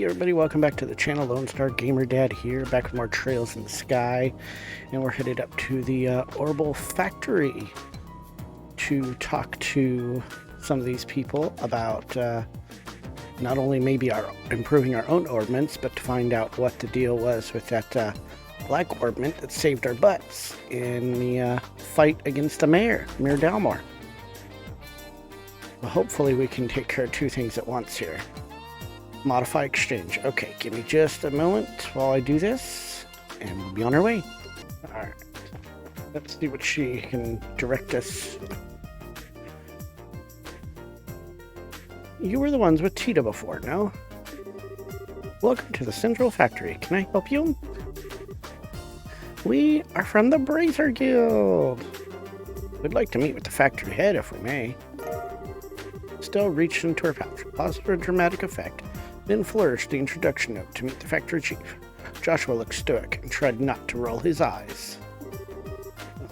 Hey everybody, welcome back to the channel. Lone Star Gamer Dad here, back with more Trails in the Sky, and we're headed up to the Orbital Factory to talk to some of these people about not only maybe improving our own orbments, but to find out what the deal was with that Black Orbment that saved our butts in the fight against the Mayor Dalmor. Well, hopefully we can take care of two things at once here. Modify exchange. Okay, give me just a moment while I do this, and we'll be on our way. Alright. Let's see what she can direct us. You were the ones with Tita before, no? Welcome to the Central Factory. Can I help you? We are from the Bracer Guild. We'd like to meet with the factory head if we may. Still reached into her pouch, paused for a dramatic effect, then flourished the introduction note to meet the factory chief. Joshua looked stoic and tried not to roll his eyes.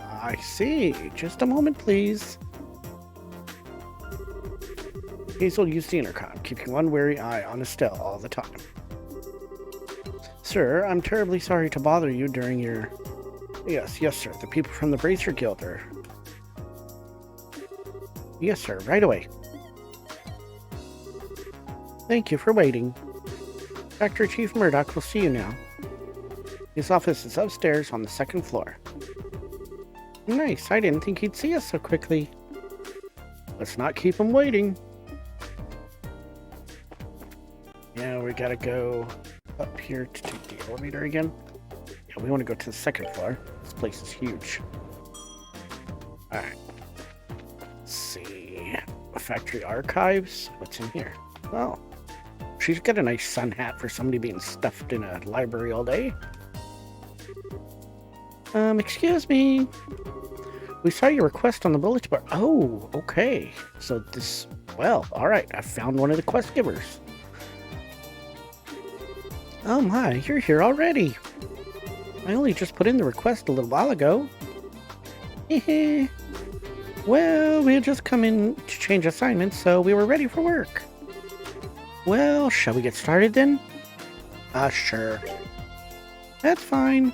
I see. Just a moment, please. Hazel used the intercom, keeping one wary eye on Estelle all the time. Sir, I'm terribly sorry to bother you during your... Yes, sir. The people from the Bracer Guild are... Yes, sir. Right away. Thank you for waiting. Factory Chief Murdoch will see you now. His office is upstairs on the second floor. Nice, I didn't think he'd see us so quickly. Let's not keep him waiting. Yeah, we gotta go up here to take the elevator again. Yeah, we want to go to the second floor. This place is huge. Alright. Let's see. Factory archives. What's in here? Oh. She's got a nice sun hat for somebody being stuffed in a library all day. Excuse me. We saw your request on the bulletin board. Oh, okay. So this... Well, alright. I found one of the quest givers. Oh my, you're here already. I only just put in the request a little while ago. Hehe. Well, we had just come in to change assignments, so we were ready for work. Well, shall we get started then? Sure. That's fine.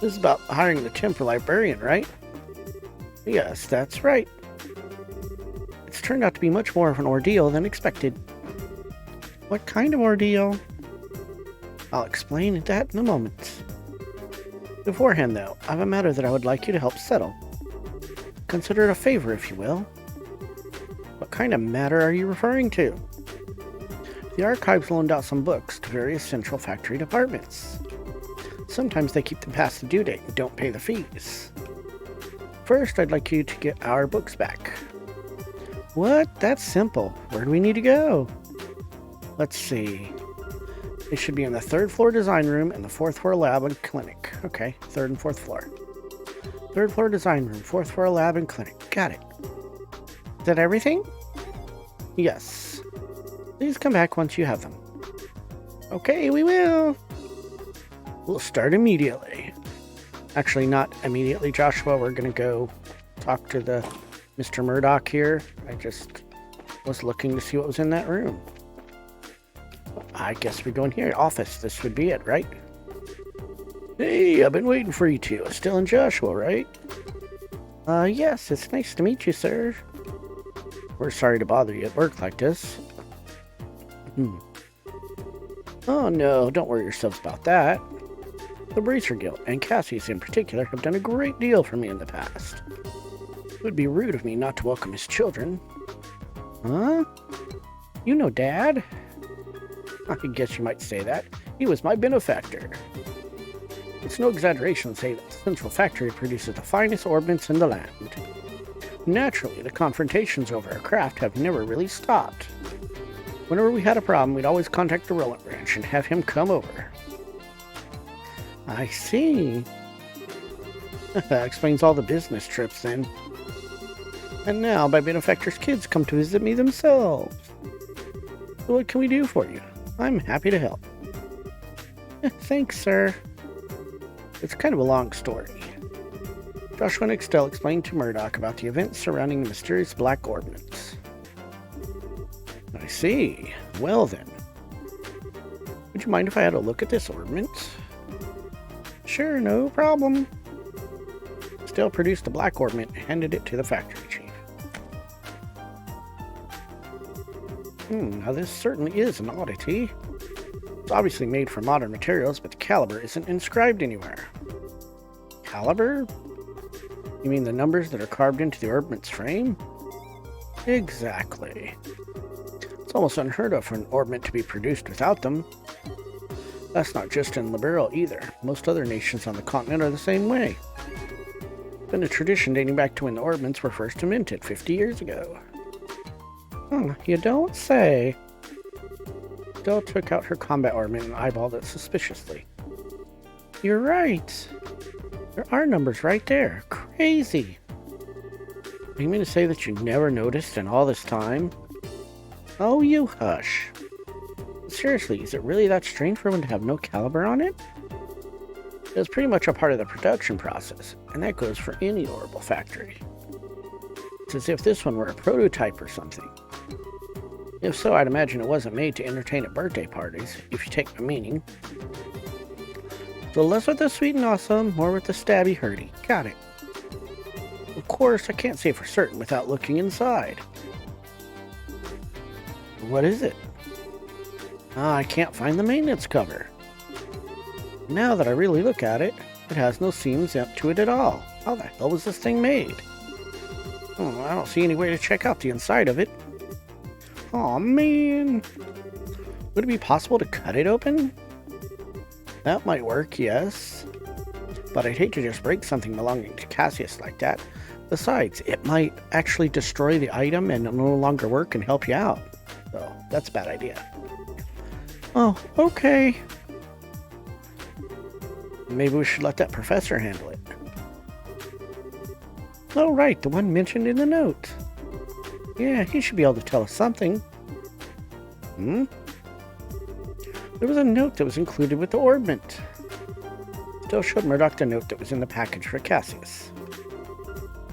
This is about hiring the temper librarian, right? Yes, that's right. It's turned out to be much more of an ordeal than expected. What kind of ordeal? I'll explain that in a moment. Beforehand, though, I have a matter that I would like you to help settle. Consider it a favor, if you will. What kind of matter are you referring to? The archives loaned out some books to various central factory departments. Sometimes they keep them past the due date and don't pay the fees. First, I'd like you to get our books back. What? That's simple. Where do we need to go? Let's see. They should be in the third floor design room and the fourth floor lab and clinic. Okay, third and fourth floor. Third floor design room, fourth floor lab and clinic. Got it. Is that everything? Yes. Please come back once you have them. Okay, we will. We'll start immediately. Actually, not immediately, Joshua. We're going to go talk to the Mr. Murdoch here. I just was looking to see what was in that room. I guess we go in here. Office. This would be it, right? Hey, I've been waiting for you two. Still in Joshua, right? Yes. It's nice to meet you, sir. We're sorry to bother you at work like this. Oh no, don't worry yourselves about that. The Bracer Guild, and Cassius in particular, have done a great deal for me in the past. It would be rude of me not to welcome his children. Huh? You know Dad? I guess you might say that. He was my benefactor. It's no exaggeration to say that the Central Factory produces the finest orbments in the land. Naturally, the confrontations over our craft have never really stopped. Whenever we had a problem, we'd always contact the Rollant Branch and have him come over. I see. That explains all the business trips then. And now my benefactor's kids come to visit me themselves. So what can we do for you? I'm happy to help. Thanks, sir. It's kind of a long story. Joshua and Estelle explained to Murdoch about the events surrounding the mysterious Black Orbment. I see. Well then. Would you mind if I had a look at this orbment? Sure, no problem. Still produced the Black Orbment and handed it to the factory chief. Now this certainly is an oddity. It's obviously made from modern materials, but the caliber isn't inscribed anywhere. Caliber? You mean the numbers that are carved into the orbment's frame? Exactly. It's almost unheard of for an orbment to be produced without them. That's not just in Liberal either. Most other nations on the continent are the same way. It's been a tradition dating back to when the orbments were first invented 50 years ago. You don't say. Dell took out her combat orbment and eyeballed it suspiciously. You're right. There are numbers right there. Crazy. You mean to say that you never noticed in all this time? Oh, you hush. Seriously, is it really that strange for one to have no caliber on it? It was pretty much a part of the production process, and that goes for any orbital factory. It's as if this one were a prototype or something. If so, I'd imagine it wasn't made to entertain at birthday parties, if you take my meaning. So less with the sweet and awesome, more with the stabby hurdy. Got it. Of course, I can't say for certain without looking inside. What is it? I can't find the maintenance cover. Now that I really look at it, it has no seams up to it at all. How the hell was this thing made? I don't see any way to check out the inside of it. Aw, man. Would it be possible to cut it open? That might work, yes. But I'd hate to just break something belonging to Cassius like that. Besides, it might actually destroy the item and no longer work and help you out. So, that's a bad idea. Oh, okay. Maybe we should let that professor handle it. Oh, right, the one mentioned in the note. Yeah, he should be able to tell us something. There was a note that was included with the orbment. Still showed Murdoch the note that was in the package for Cassius.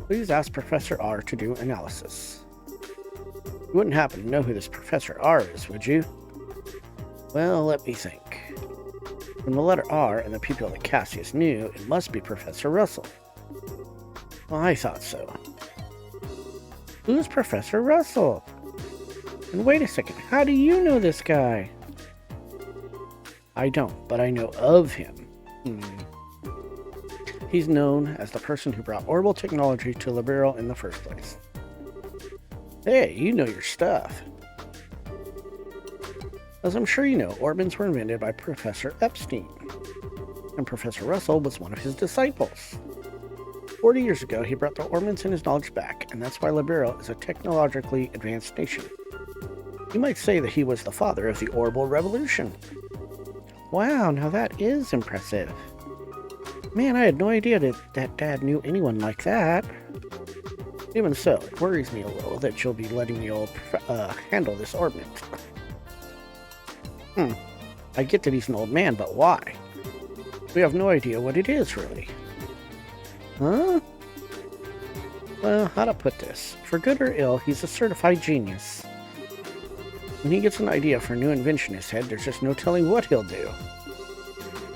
Please ask Professor R to do analysis. You wouldn't happen to know who this Professor R is, would you? Well, let me think. From the letter R and the people that Cassius knew, it must be Professor Russell. Well, I thought so. Who's Professor Russell? And wait a second, how do you know this guy? I don't, but I know of him. He's known as the person who brought orbital technology to Liberal in the first place. Hey, you know your stuff. As I'm sure you know, orbments were invented by Professor Epstein, and Professor Russell was one of his disciples. 40 years ago, he brought the orbments and his knowledge back, and that's why Liberal is a technologically advanced nation. You might say that he was the father of the orbital revolution. Wow, now that is impressive. Man, I had no idea that Dad knew anyone like that. Even so, it worries me a little that you'll be letting the old handle this orbment. I get that he's an old man, but why? We have no idea what it is, really. Huh? Well, how to put this? For good or ill, he's a certified genius. When he gets an idea for a new invention in his head, there's just no telling what he'll do.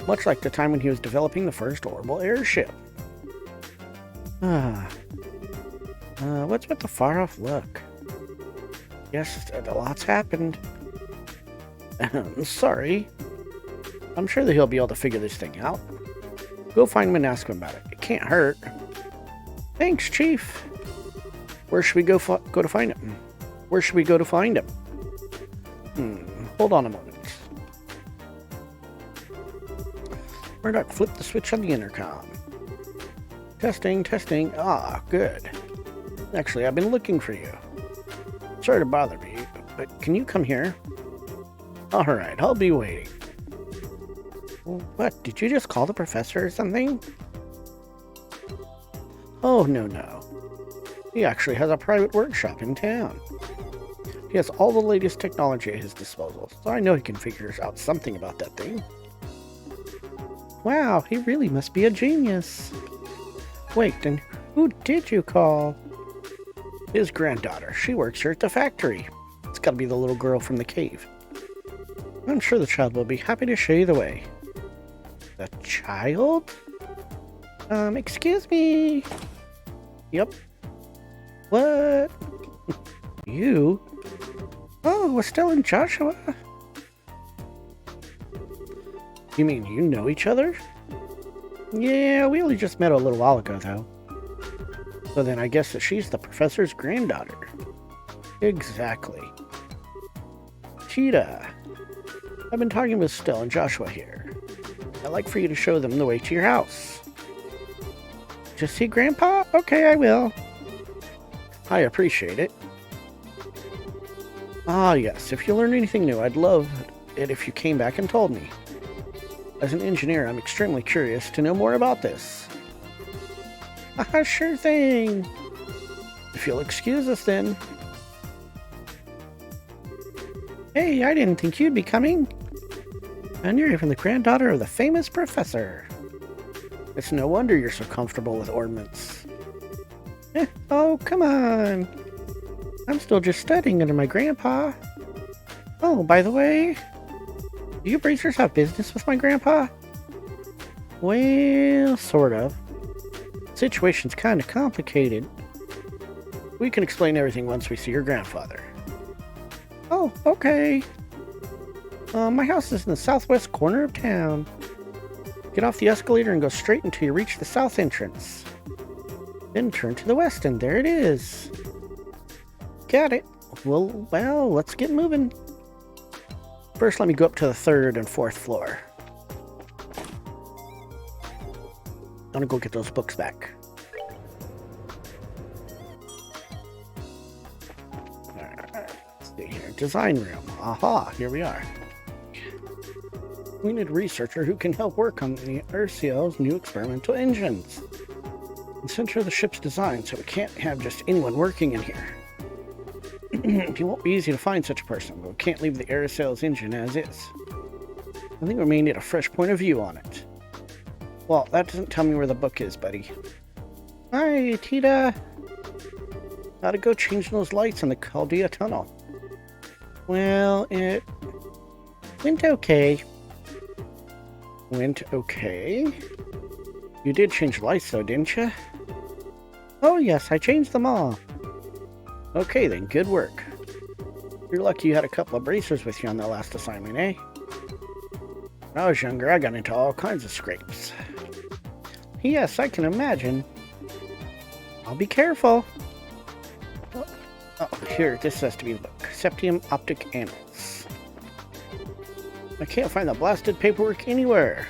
Much like the time when he was developing the first orbital airship. What's with the far-off look? Yes, a lot's happened. Sorry. I'm sure that he'll be able to figure this thing out. Go find him and ask him about it. It can't hurt. Thanks, Chief. Where should we go to find him? Where should we go to find him? Hold on a moment. Murdoch flipped the switch on the intercom. Testing, testing. Ah, good. Actually, I've been looking for you. Sorry to bother you, but can you come here? Alright, I'll be waiting. What, did you just call the professor or something? Oh, no. He actually has a private workshop in town. He has all the latest technology at his disposal, so I know he can figure out something about that thing. Wow, he really must be a genius. Wait, then who did you call? His granddaughter. She works here at the factory. It's gotta be the little girl from the cave. I'm sure the child will be happy to show you the way. The child? Excuse me. Yep. What? You? Oh, Estelle and Joshua? You mean you know each other? Yeah, we only just met a little while ago, though. So then I guess that she's the professor's granddaughter. Exactly. Tita, I've been talking with Estelle and Joshua here. I'd like for you to show them the way to your house. Just see Grandpa? Okay, I will. I appreciate it. Ah, yes, if you learn anything new, I'd love it if you came back and told me. As an engineer, I'm extremely curious to know more about this. Sure thing. If you'll excuse us then. Hey, I didn't think you'd be coming. And you're even the granddaughter of the famous professor. It's no wonder you're so comfortable with ornaments. Oh, come on. I'm still just studying under my grandpa. Oh, by the way, do you bracers have business with my grandpa? Well, sort of. Situation's kind of complicated. We can explain everything once we see your grandfather. Oh, okay. My house is in the southwest corner of town. Get off the escalator and go straight until you reach the south entrance. Then turn to the west and there it is. Got it. Well, let's get moving. First, let me go up to the 3rd and 4th floor. I'm gonna go get those books back. Alright, let's see here. Design room. Aha, here we are. We need a researcher who can help work on the RCL's new experimental engines. The center of the ship's design, so we can't have just anyone working in here. It won't be easy to find such a person, but we can't leave the Aerosail's engine as is. I think we may need a fresh point of view on it. Well, that doesn't tell me where the book is, buddy. Hi, Tita. Gotta go change those lights in the Chaldea tunnel. Well, it went okay. Went okay? You did change the lights though, didn't you? Oh yes, I changed them all. Okay then, good work. You're lucky you had a couple of bracers with you on that last assignment, eh? When I was younger, I got into all kinds of scrapes. Yes, I can imagine. I'll be careful. Oh, here, this has to be the book. Septium Optic Annals. I can't find the blasted paperwork anywhere.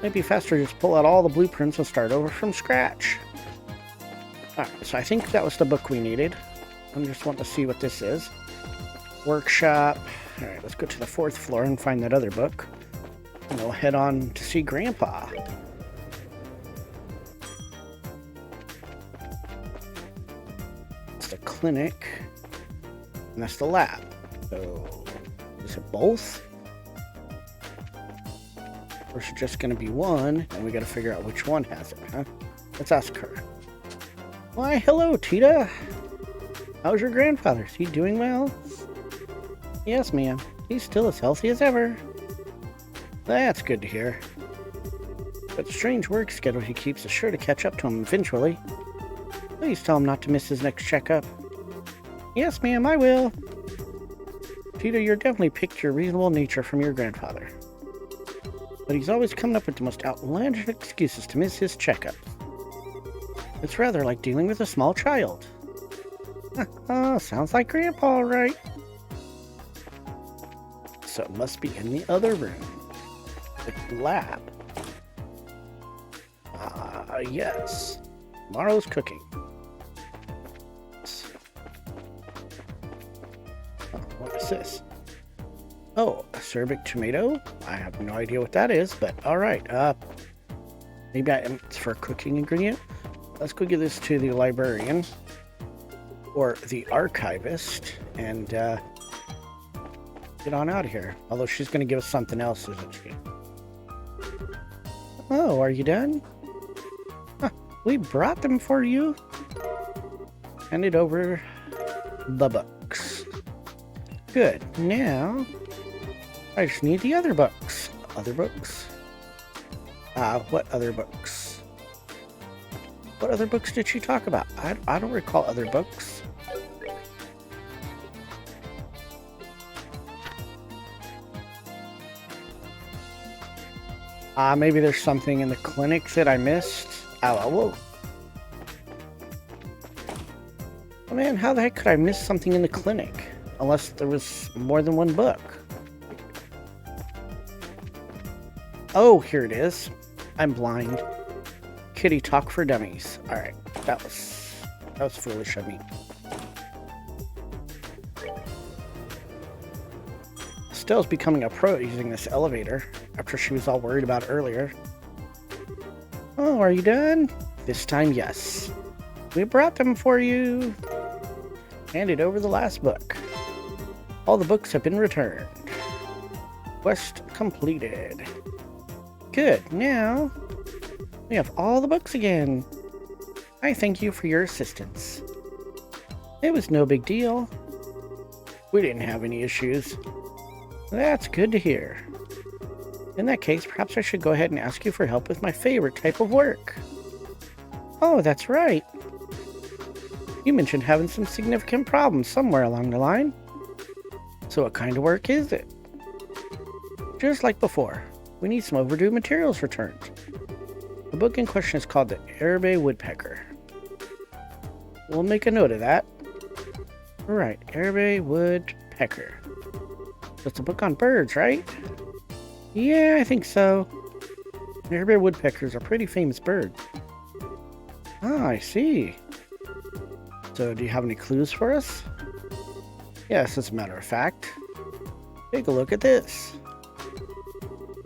Might be faster to just pull out all the blueprints and start over from scratch. Alright, so I think that was the book we needed. I just want to see what this is. Workshop. Alright, let's go to the 4th floor and find that other book. And we'll head on to see Grandpa. It's the clinic. And that's the lab. So, is it both? Or is it just going to be one? And we got to figure out which one has it, huh? Let's ask her. Why, hello, Tita. How's your grandfather? Is he doing well? Yes, ma'am. He's still as healthy as ever. That's good to hear. But the strange work schedule he keeps is sure to catch up to him eventually. Please tell him not to miss his next checkup. Yes, ma'am, I will. Tita, you're definitely picked your reasonable nature from your grandfather. But he's always coming up with the most outlandish excuses to miss his checkup. It's rather like dealing with a small child. Sounds like Grandpa, right? So it must be in the other room. The lab. Yes. Tomorrow's cooking. What is this? Oh, acerbic tomato? I have no idea what that is, but alright. Maybe it's for a cooking ingredient? Let's go give this to the librarian. Or the archivist. And, get on out of here. Although she's going to give us something else, isn't she? Oh, are you done? Huh, we brought them for you. Hand it over the books. Good. Now, I just need the other books. Other books? What other books? What other books did she talk about? I don't recall other books. Maybe there's something in the clinic that I missed. Whoa. Oh man, how the heck could I miss something in the clinic? Unless there was more than one book. Oh, here it is. I'm blind. Kitty talk for dummies. Alright, that was foolish of me. Estelle's becoming a pro at using this elevator, after she was all worried about it earlier. Oh, are you done? This time, yes. We brought them for you. Handed over the last book. All the books have been returned. Quest completed. Good, now we have all the books again. I thank you for your assistance. It was no big deal. We didn't have any issues. That's good to hear. In that case, perhaps I should go ahead and ask you for help with my favorite type of work. Oh, that's right. You mentioned having some significant problems somewhere along the line. So what kind of work is it? Just like before, we need some overdue materials returned. The book in question is called The Arabe Woodpecker. We'll make a note of that. Right, Arabe Woodpecker. It's a book on birds, right? Yeah, I think so. Arabe woodpeckers are a pretty famous bird. Ah, I see. So, do you have any clues for us? Yes, as a matter of fact. Take a look at this.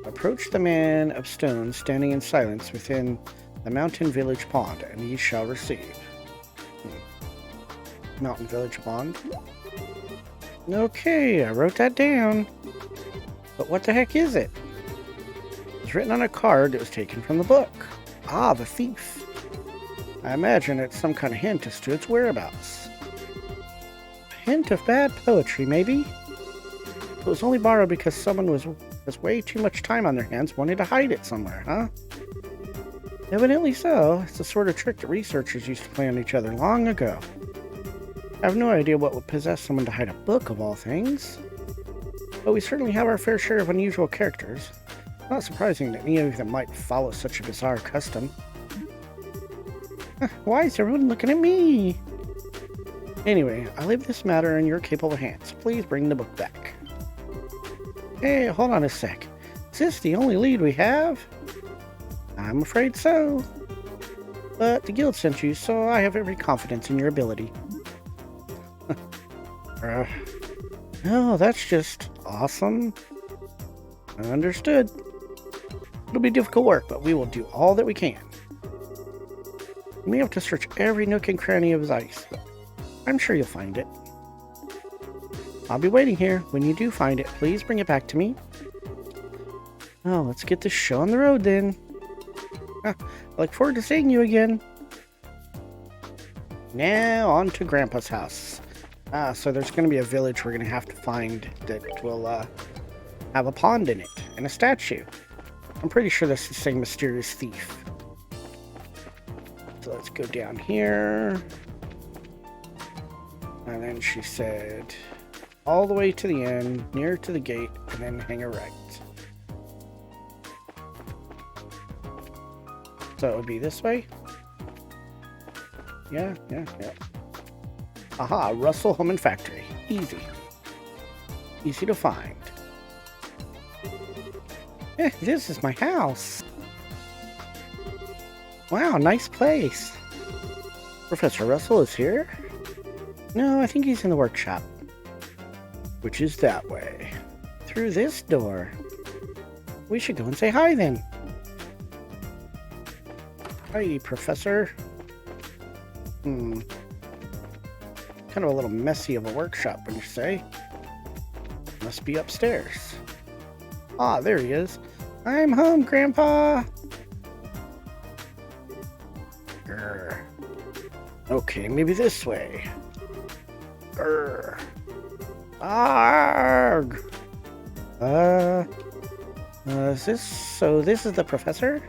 Approach the man of stone standing in silence within the mountain village pond, and ye shall receive. Mountain village pond. Okay, I wrote that down. But what the heck is it? It's written on a card that was taken from the book. Ah, the thief. I imagine it's some kind of hint as to its whereabouts. A hint of bad poetry, maybe? It was only borrowed because someone has way too much time on their hands wanting to hide it somewhere, huh? Evidently so. It's the sort of trick that researchers used to play on each other long ago. I have no idea what would possess someone to hide a book, of all things. But we certainly have our fair share of unusual characters. Not surprising that any of them might follow such a bizarre custom. Why is everyone looking at me? Anyway, I leave this matter in your capable hands. Please bring the book back. Hey, hold on a sec. Is this the only lead we have? I'm afraid so. But the guild sent you, so I have every confidence in your ability. Oh, that's just awesome. Understood. It'll be difficult work, but we will do all that we can. You may have to search every nook and cranny of his ice, but I'm sure you'll find it. I'll be waiting here. When you do find it, please bring it back to me. Oh, let's get this show on the road then. I look forward to seeing you again. Now on to Grandpa's house. So there's going to be a village we're going to have to find that will have a pond in it and a statue. I'm pretty sure that's the same mysterious thief. So let's go down here. And then she said, all the way to the end, near to the gate, and then hang a right. So it would be this way? Yeah. Aha, Russell Home and Factory. Easy. Easy to find. This is my house. Wow, nice place. Professor Russell is here? No, I think he's in the workshop. Which is that way. Through this door. We should go and say hi then. Hi, Professor. Kind of a little messy of a workshop, wouldn't you say? Must be upstairs. Ah, there he is. I'm home, Grandpa. Grr. Okay, maybe this way. Grr. Arg. This is the professor?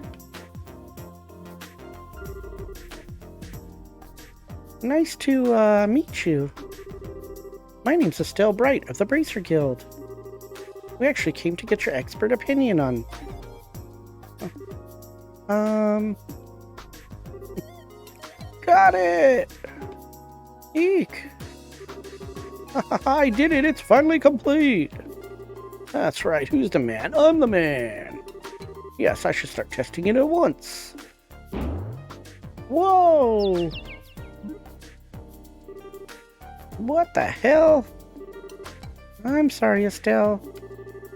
Nice to, meet you. My name's Estelle Bright of the Bracer Guild. We actually came to get your expert opinion on... Got it! Eek! I did it! It's finally complete! That's right, who's the man? I'm the man! Yes, I should start testing it at once. Whoa! What the hell? I'm sorry, Estelle.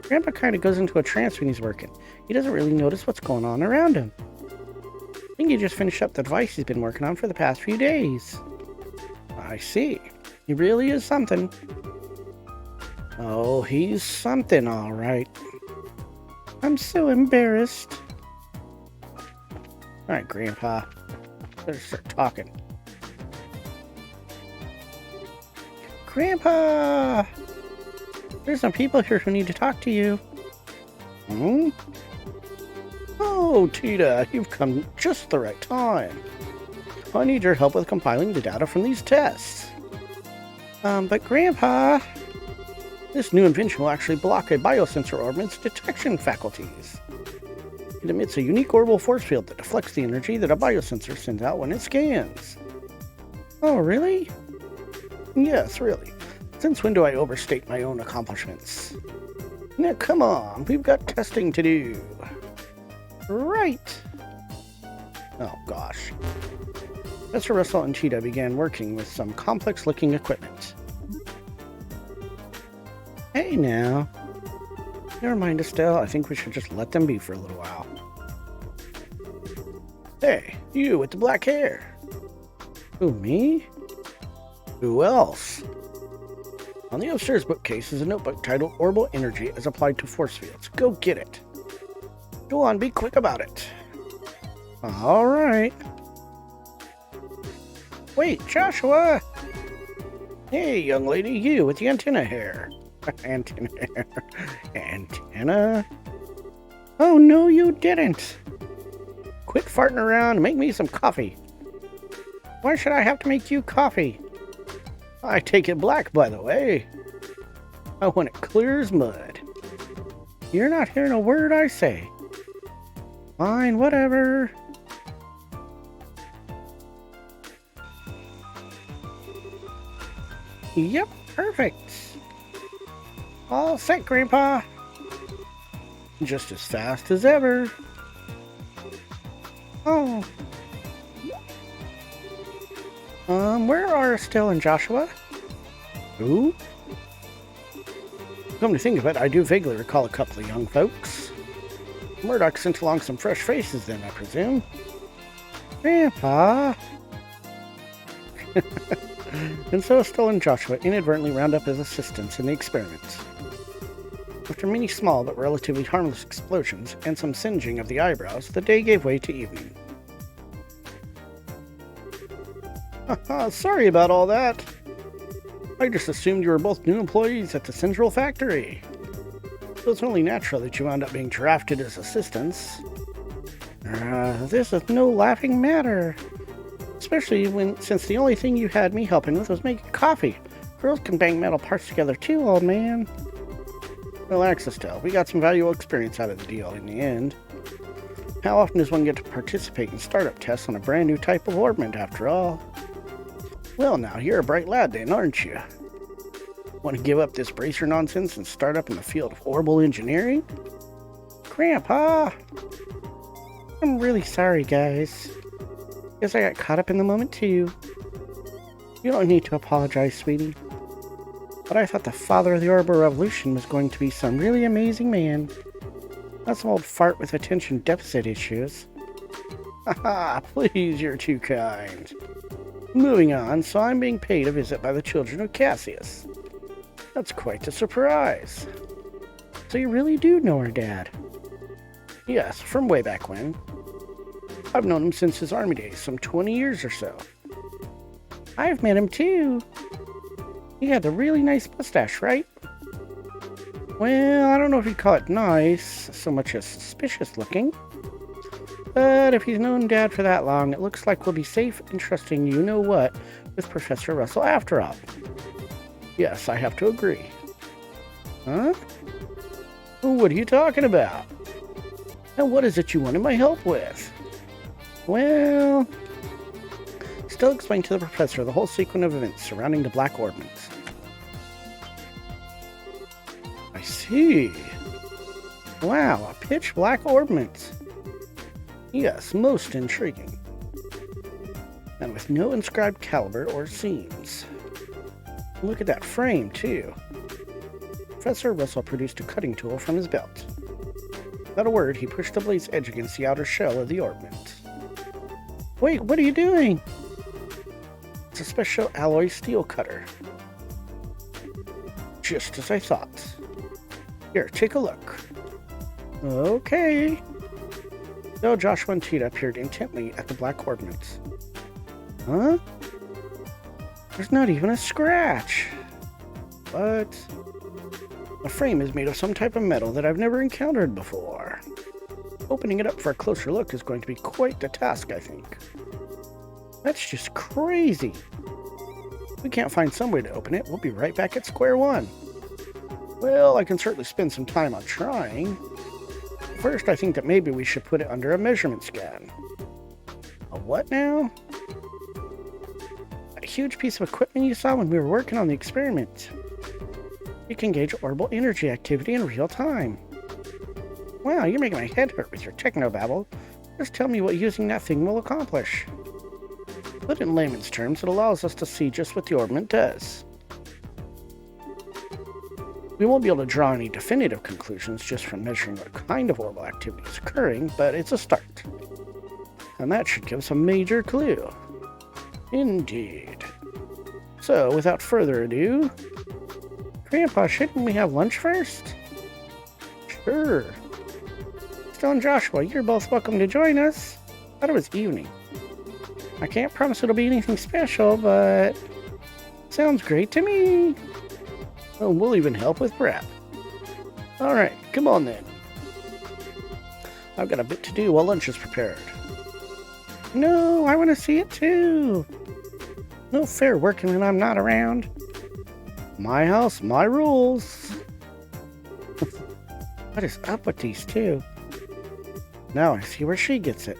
Grandpa kind of goes into a trance when he's working. He doesn't really notice what's going on around him. I think he just finished up the device he's been working on for the past few days. I see. He really is something. Oh, he's something, all right. I'm so embarrassed. All right, Grandpa. Let's start talking. Grandpa! There's some people here who need to talk to you. Hmm? Oh, Tita, you've come just the right time. I need your help with compiling the data from these tests. But Grandpa, this new invention will actually block a biosensor orbiment's detection faculties. It emits a unique orbital force field that deflects the energy that a biosensor sends out when it scans. Oh, really? Yes, really. Since when do I overstate my own accomplishments? Now, come on, we've got testing to do. Right. Oh, gosh. Professor Russell and Tita began working with some complex-looking equipment. Hey, now. Never mind, Estelle. I think we should just let them be for a little while. Hey, you with the black hair. Who, me? Who else? On the upstairs bookcase is a notebook titled Orbital Energy as Applied to Force Fields. Go get it. Go on, be quick about it. All right. Wait, Joshua! Hey, young lady, you with the antenna hair. Antenna hair. Antenna? Oh, no, you didn't. Quit farting around and make me some coffee. Why should I have to make you coffee? I take it black, by the way. I want it clear as mud. You're not hearing a word I say. Fine, whatever. Yep, perfect. All set, Grandpa. Just as fast as ever. Oh. Where are Estelle and Joshua? Who? Come to think of it, I do vaguely recall a couple of young folks. Murdoch sent along some fresh faces then, I presume. Grandpa! And so Estelle and Joshua inadvertently round up as assistants in the experiment. After many small but relatively harmless explosions and some singeing of the eyebrows, the day gave way to evening. Sorry about all that. I just assumed you were both new employees at the Central Factory. So it's only natural that you wound up being drafted as assistants. This is no laughing matter. Especially since the only thing you had me helping with was making coffee. Girls can bang metal parts together too, old man. Relax, Estelle. We got some valuable experience out of the deal in the end. How often does one get to participate in startup tests on a brand new type of orbment, after all? Well now, you're a bright lad then, aren't you? Want to give up this bracer nonsense and start up in the field of orbital engineering? Grandpa! I'm really sorry, guys. Guess I got caught up in the moment too. You don't need to apologize, sweetie. But I thought the father of the orbital revolution was going to be some really amazing man. Not some old fart with attention deficit issues. Haha, please, you're too kind. Moving on, so I'm being paid a visit by the children of Cassius. That's quite a surprise. So you really do know her dad? Yes, from way back when. I've known him since his army days, some 20 years or so. I've met him too. He had a really nice mustache, right? Well, I don't know if you'd call it nice, so much as suspicious looking. But if he's known Dad for that long, it looks like we'll be safe and trusting you-know-what with Professor Russell after all. Yes, I have to agree. Huh? What are you talking about? And what is it you wanted my help with? Well, still explain to the Professor the whole sequence of events surrounding the Black Orbment. I see. Wow, a pitch black orbment. Yes, most intriguing. And with no inscribed caliber or seams. Look at that frame, too. Professor Russell produced a cutting tool from his belt. Without a word, he pushed the blade's edge against the outer shell of the orbment. Wait, what are you doing? It's a special alloy steel cutter. Just as I thought. Here, take a look. Okay. Though Joshua and Tita peered intently at the Black Orbment. Huh? There's not even a scratch. But the frame is made of some type of metal that I've never encountered before. Opening it up for a closer look is going to be quite the task, I think. That's just crazy. If we can't find some way to open it, we'll be right back at square one. Well, I can certainly spend some time on trying. First, I think that maybe we should put it under a measurement scan. A what now? A huge piece of equipment you saw when we were working on the experiment. You can gauge orbital energy activity in real time. Wow, you're making my head hurt with your technobabble. Just tell me what using that thing will accomplish. Put in layman's terms, it allows us to see just what the orbment does. We won't be able to draw any definitive conclusions just from measuring what kind of orbital activity is occurring, but it's a start. And that should give us a major clue. Indeed. So, without further ado, Grandpa, shouldn't we have lunch first? Sure. Still and Joshua, you're both welcome to join us. I thought it was evening. I can't promise it'll be anything special, but sounds great to me. Oh, we'll even help with prep. Alright, come on then. I've got a bit to do while lunch is prepared. No, I want to see it too. No fair working when I'm not around. My house, my rules. What is up with these two? Now I see where she gets it.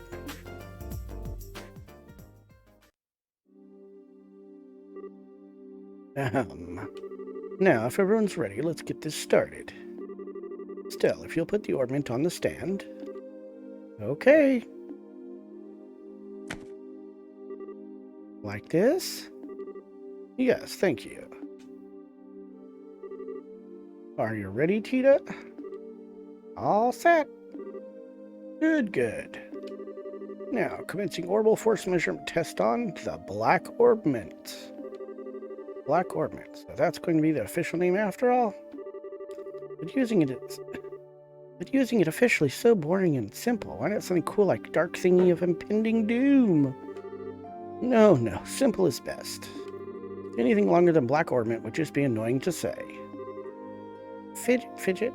Now, if everyone's ready, let's get this started. Still, if you'll put the orbment on the stand. Okay. Like this? Yes, thank you. Are you ready, Tita? All set. Good, good. Now, commencing orbital force measurement test on the Black Orbment. Black Orbment. So that's going to be the official name after all? But using it officially is so boring and simple. Why not something cool like Dark Thingy of Impending Doom? No, simple is best. Anything longer than Black Orbment would just be annoying to say. Fidget.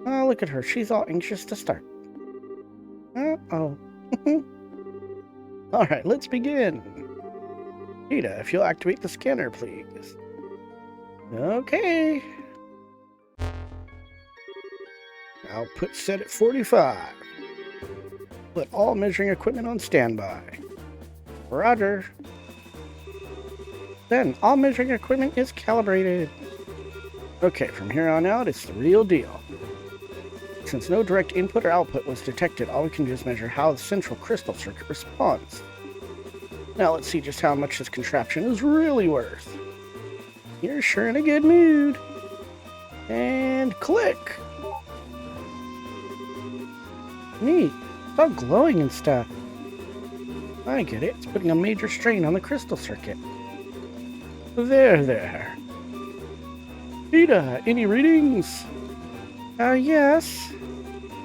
Oh, look at her. She's all anxious to start. Uh-oh. Alright, let's begin. Tita, if you'll activate the scanner, please. Okay. Output set at 45. Put all measuring equipment on standby. Roger. Then, all measuring equipment is calibrated. Okay, from here on out, it's the real deal. Since no direct input or output was detected, all we can do is measure how the central crystal circuit responds. Now let's see just how much this contraption is really worth. You're sure in a good mood. And click! Neat. It's all glowing and stuff. I get it. It's putting a major strain on the crystal circuit. There. Tita, any readings? Yes.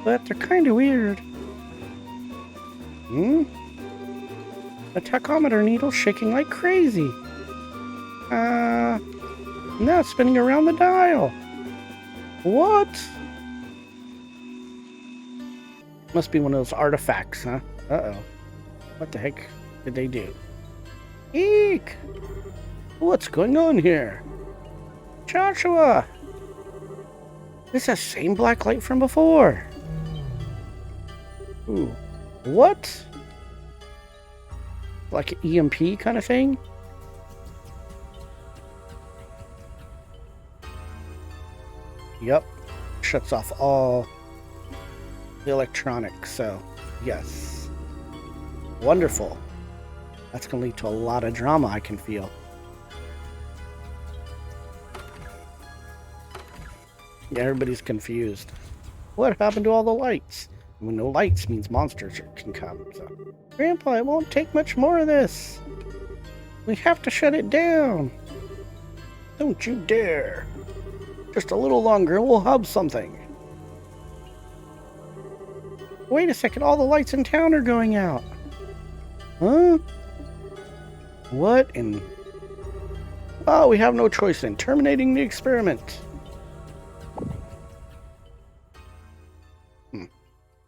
But they're kinda weird. The tachometer needle's shaking like crazy. Now it's spinning around the dial. What? Must be one of those artifacts, huh? Uh-oh. What the heck did they do? Eek! What's going on here? Joshua! It's the same black light from before. Ooh. What? Like an EMP kind of thing? Yep. Shuts off all the electronics, so yes. Wonderful. That's going to lead to a lot of drama, I can feel. Yeah, everybody's confused. What happened to all the lights? When no lights means monsters can come. So. Grandpa, it won't take much more of this. We have to shut it down. Don't you dare. Just a little longer and we'll hub something. Wait a second, all the lights in town are going out. Huh? What in... Oh, we have no choice in terminating the experiment.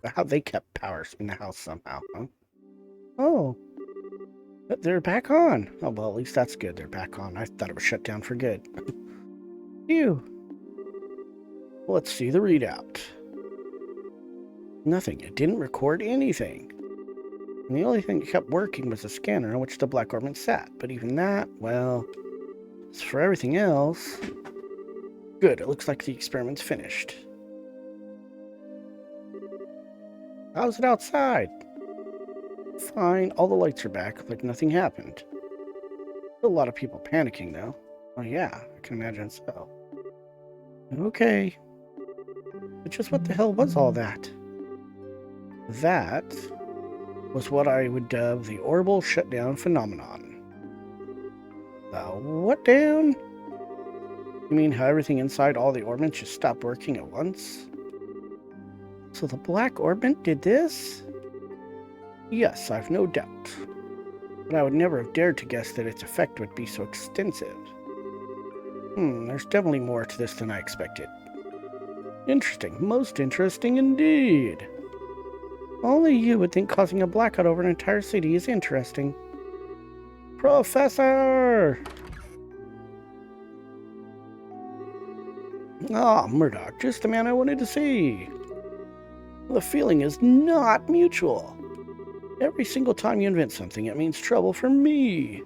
How they kept power in the house somehow, huh? Oh. They're back on. Oh, well, at least that's good. They're back on. I thought it was shut down for good. Phew. Let's see the readout. Nothing. It didn't record anything. And the only thing that kept working was the scanner on which the Black Orbment sat. But even that, well, as for everything else... Good. It looks like the experiment's finished. How's it outside? Fine. All the lights are back, like nothing happened. A lot of people panicking, though. Oh, yeah. I can imagine so. Okay. But just what the hell was all that? That was what I would dub the orbital shutdown phenomenon. The what down? You mean how everything inside all the orbits just stopped working at once? So the Black Orbment did this? Yes, I've no doubt. But I would never have dared to guess that its effect would be so extensive. There's definitely more to this than I expected. Interesting, most interesting indeed. Only you would think causing a blackout over an entire city is interesting. Professor! Ah, Murdoch, just the man I wanted to see. The feeling is not mutual. Every single time you invent something, it means trouble for me.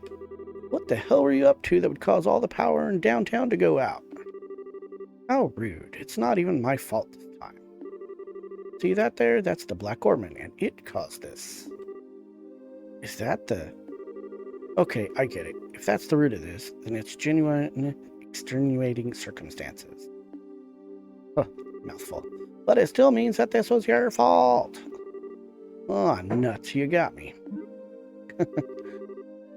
What the hell were you up to that would cause all the power in downtown to go out? How rude. It's not even my fault this time. See that there? That's the Black Orbment, and it caused this. Is that the... Okay, I get it. If that's the root of this, then it's genuine extenuating circumstances. Oh, mouthful. But it still means that this was your fault. Oh, nuts, you got me.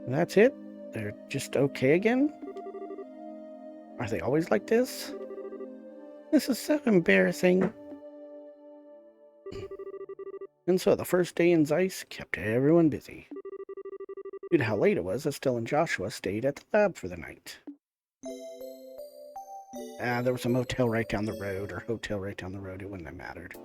That's it? They're just okay again? Are they always like this? This is so embarrassing. And so the first day in Zeiss kept everyone busy. Due to how late it was, Estelle and Joshua stayed at the lab for the night. There was a motel right down the road, or hotel right down the road. It wouldn't have mattered.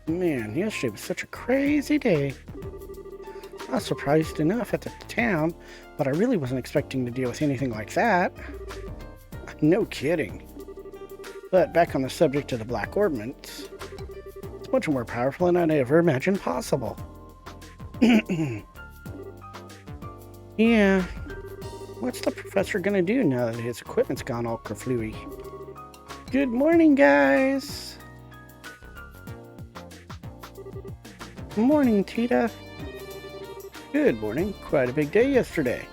Man, yesterday was such a crazy day. I was surprised enough at the town, but I really wasn't expecting to deal with anything like that. No kidding. But back on the subject of the Black Orbment, it's much more powerful than I'd ever imagined possible. Yeah. What's the professor gonna do now that his equipment's gone all kerflooey? Good morning, guys. Morning, Tita. Good morning. Quite a big day yesterday.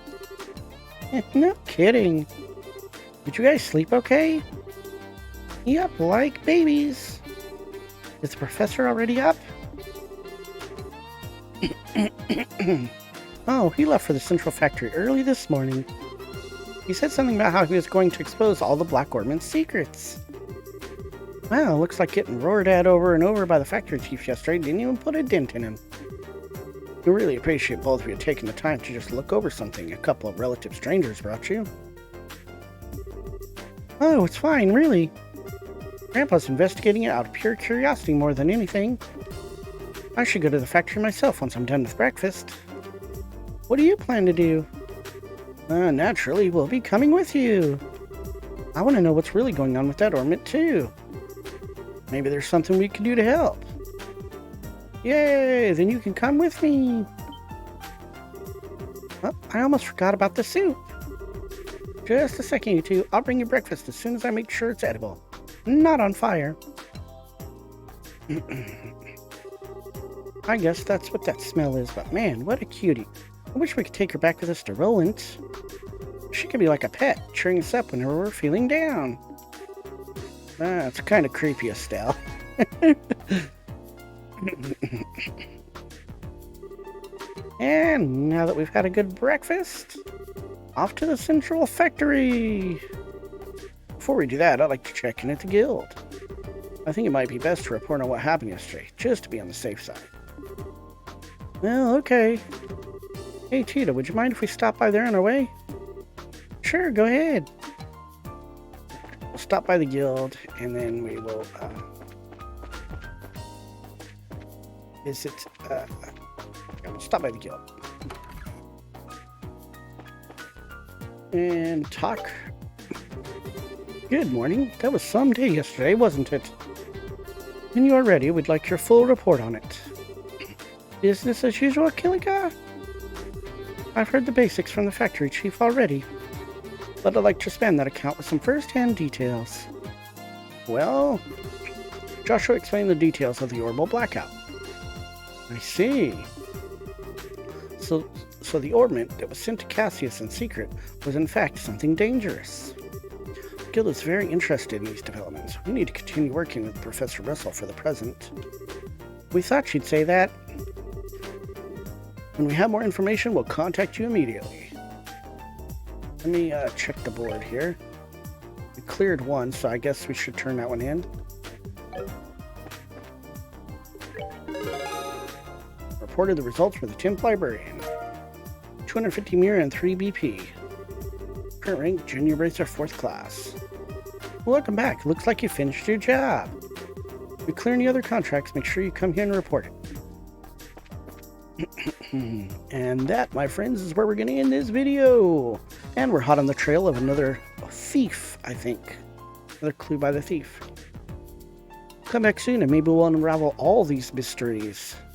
No kidding. Did you guys sleep okay? Yep, like babies. Is the professor already up? Oh, he left for the central factory early this morning. He said something about how he was going to expose all the Black Orbment's secrets. Wow, looks like getting roared at over and over by the factory chief yesterday didn't even put a dent in him. We really appreciate both of you taking the time to just look over something a couple of relative strangers brought you. Oh, it's fine, really. Grandpa's investigating it out of pure curiosity more than anything. I should go to the factory myself once I'm done with breakfast. What do you plan to do? Naturally, we'll be coming with you. I want to know what's really going on with that ornament, too. Maybe there's something we can do to help. Yay, then you can come with me. Oh, I almost forgot about the soup. Just a second, you two. I'll bring you breakfast as soon as I make sure it's edible. Not on fire. I guess that's what that smell is, but man, what a cutie. I wish we could take her back with us to Roland. She could be like a pet, cheering us up whenever we're feeling down. It's kind of creepy, Estelle. And now that we've had a good breakfast, off to the Central Factory. Before we do that, I'd like to check in at the guild. I think it might be best to report on what happened yesterday, just to be on the safe side. Well, okay. Hey, Tita, would you mind if we stop by there on our way? Sure, go ahead. We'll stop by the guild, and then we will visit. We'll stop by the guild and talk. Good morning. That was some day yesterday, wasn't it? When you are ready, we'd like your full report on it. Business as usual, Killiga? I've heard the basics from the factory chief already, but I'd like to expand that account with some first-hand details. Well, Joshua explained the details of the orbital blackout. I see. So the ornament that was sent to Cassius in secret was in fact something dangerous. The guild is very interested in these developments. We need to continue working with Professor Russell for the present. We thought she'd say that. When we have more information, we'll contact you immediately. Let me check the board here. We cleared one, so I guess we should turn that one in. Reported the results for the 10th librarian. 250 Mira and 3 BP. Current rank, Junior Bracer 4th class. Welcome back. Looks like you finished your job. If we clear any other contracts, make sure you come here and report it. And that, my friends, is where we're going to end this video. And we're hot on the trail of another thief, I think. Another clue by the thief. Come back soon and maybe we'll unravel all these mysteries.